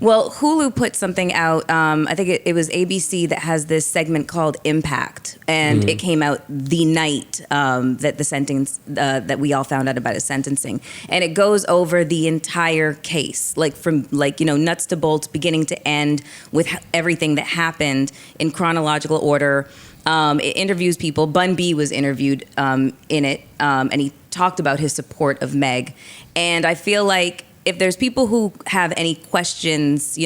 Well, Hulu put something out. I think it was ABC that has this segment called Impact, and it came out the night that the sentence that we all found out about his sentencing, and it goes over the entire case, like from nuts to bolts, beginning to end, with everything that happened in chronological order. It interviews people. Bun B was interviewed in it, and he talked about his support of Meg. And I feel like if there's people who have any questions,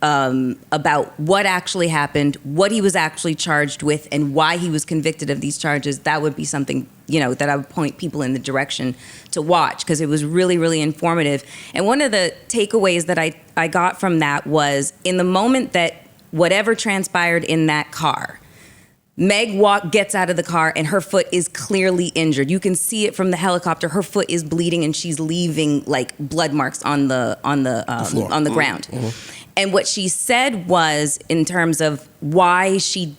about what actually happened, what he was actually charged with, and why he was convicted of these charges, that would be something, that I would point people in the direction to watch, because it was really, really informative. And one of the takeaways that I got from that was, in the moment that whatever transpired in that car, Meg gets out of the car and her foot is clearly injured. You can see it from the helicopter. Her foot is bleeding and she's leaving like blood marks on the ground. And what she said was, in terms of why she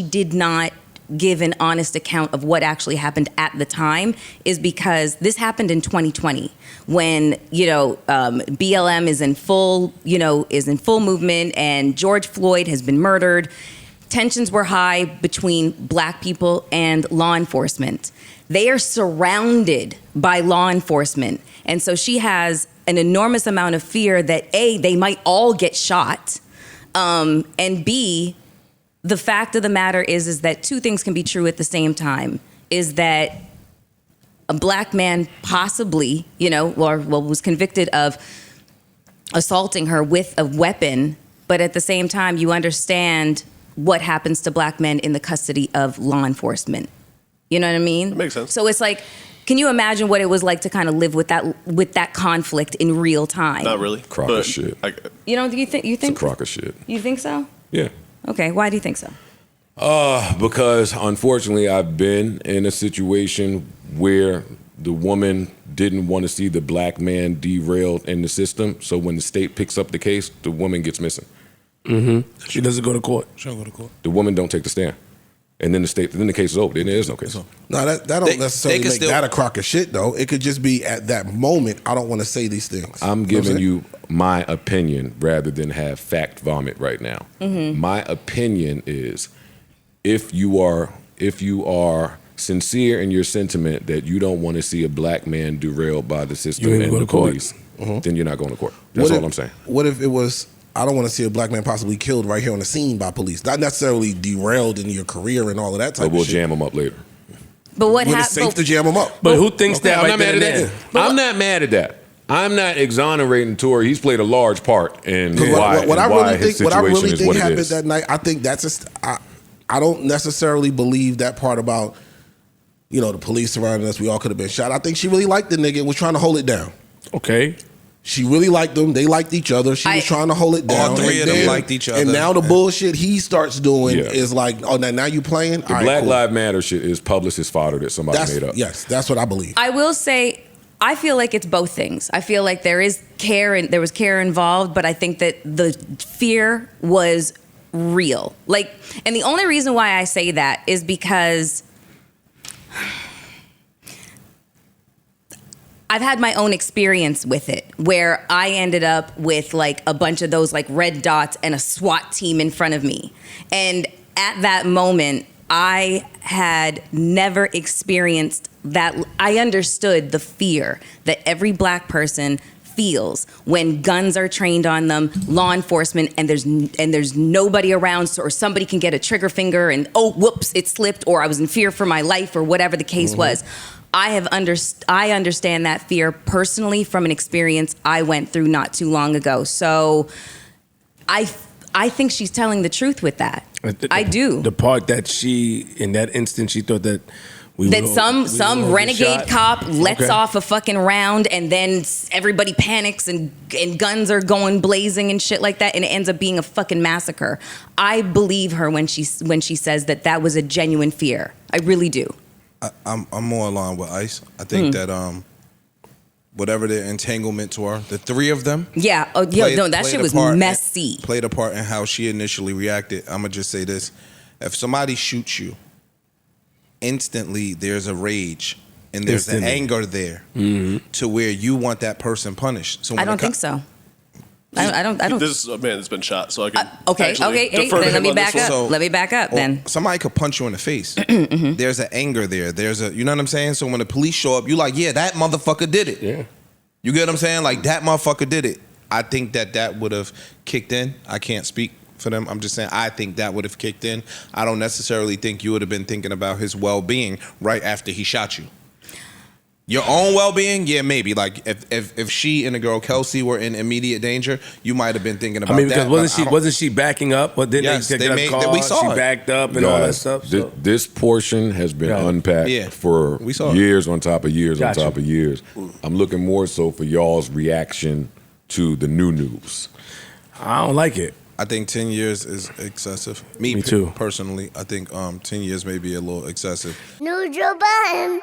did not give an honest account of what actually happened at the time, is because this happened in 2020 when BLM is in full movement and George Floyd has been murdered. Tensions were high between black people and law enforcement. They are surrounded by law enforcement. And so she has an enormous amount of fear that A, they might all get shot. And B, the fact of the matter is that two things can be true at the same time, is that a black man possibly, was convicted of assaulting her with a weapon, but at the same time, you understand what happens to black men in the custody of law enforcement. You know what I mean? That makes sense. So it's like, can you imagine what it was like to kind of live with that conflict in real time? Not really. Crock of shit. Do you think? It's a crock of shit. You think so? Yeah. Okay. Why do you think so? Because unfortunately, I've been in a situation where the woman didn't want to see the black man derailed in the system. So when the state picks up the case, the woman gets missing. She doesn't go to court. She don't go to court. The woman don't take the stand, and then the case is over. Then there is no case. No, that don't necessarily make that a crock of shit, though. It could just be at that moment, I don't want to say these things. I'm giving you my opinion rather than have fact vomit right now. My opinion is, if you are sincere in your sentiment that you don't want to see a black man derailed by the system and the police, then you're not going to court. That's all I'm saying. What if it was, I don't want to see a black man possibly killed right here on the scene by police? Not necessarily derailed in your career and all of that type of shit. But we'll jam them up later. But what When it's safe to jam them up. But who thinks that? I'm right not mad at then and that. there? I'm not mad at that. I'm not exonerating Tory. He's played a large part in What I really think happened is. that night, I think that's I don't necessarily believe that part about, the police surrounding us, we all could have been shot. I think she really liked the nigga and was trying to hold it down. Okay. She really liked them. They liked each other. She was trying to hold it down. All three of them liked each other. And now the bullshit he starts doing is like, oh, now you playing? The Black Lives Matter shit is publicist fodder that somebody made up. Yes, that's what I believe. I will say, I feel like it's both things. I feel like there is care and there was care involved, but I think that the fear was real. And the only reason why I say that is because I've had my own experience with it, where I ended up with a bunch of those red dots and a SWAT team in front of me. And at that moment, I had never experienced that. I understood the fear that every black person feels when guns are trained on them, law enforcement, and there's nobody around, or somebody can get a trigger finger and, oh, whoops, it slipped, or I was in fear for my life, or whatever the case was. I understand that fear personally from an experience I went through not too long ago. So I think she's telling the truth with that. I do. The part that she, in that instant, she thought that some renegade cop lets off a fucking round, and then everybody panics and guns are going blazing and shit like that, and it ends up being a fucking massacre. I believe her when she says that was a genuine fear. I really do. I'm more aligned with Ice. I think that whatever their entanglements were, the three of them. Yeah. Oh, yeah. No, that shit was messy. Played a part in how she initially reacted. I'm gonna just say this: if somebody shoots you, instantly there's a rage and there's an anger there to where you want that person punished. So I don't think so. I don't. This is a man that's been shot, so I can. Okay. actually Okay. Hey, defer to then let him me on this back one. up. So- Let me back up. Or Then somebody could punch you in the face. There's an anger there. There's a, you know what I'm saying? So when the police show up, you like, yeah, that motherfucker did it. Yeah. You get what I'm saying? Like, that motherfucker did it. I think that would have kicked in. I can't speak for them. I'm just saying I think that would have kicked in. I don't necessarily think you would have been thinking about his well-being right after he shot you. Your own well-being, yeah, maybe. Like if she and the girl Kelsey were in immediate danger, you might have been thinking about I mean, that. because but I don't- wasn't she backing up? But then Yes, they they got made- a car, we saw she it. backed up and all that Guys, stuff. This, So. this portion has been Yeah. unpacked Yeah. for We saw it. years on top of years Gotcha. on top of years. I'm looking more so for y'all's reaction to the new news. I don't like it. I think 10 years is excessive. Me too. Personally, I think 10 years may be a little excessive. Neutral Budden.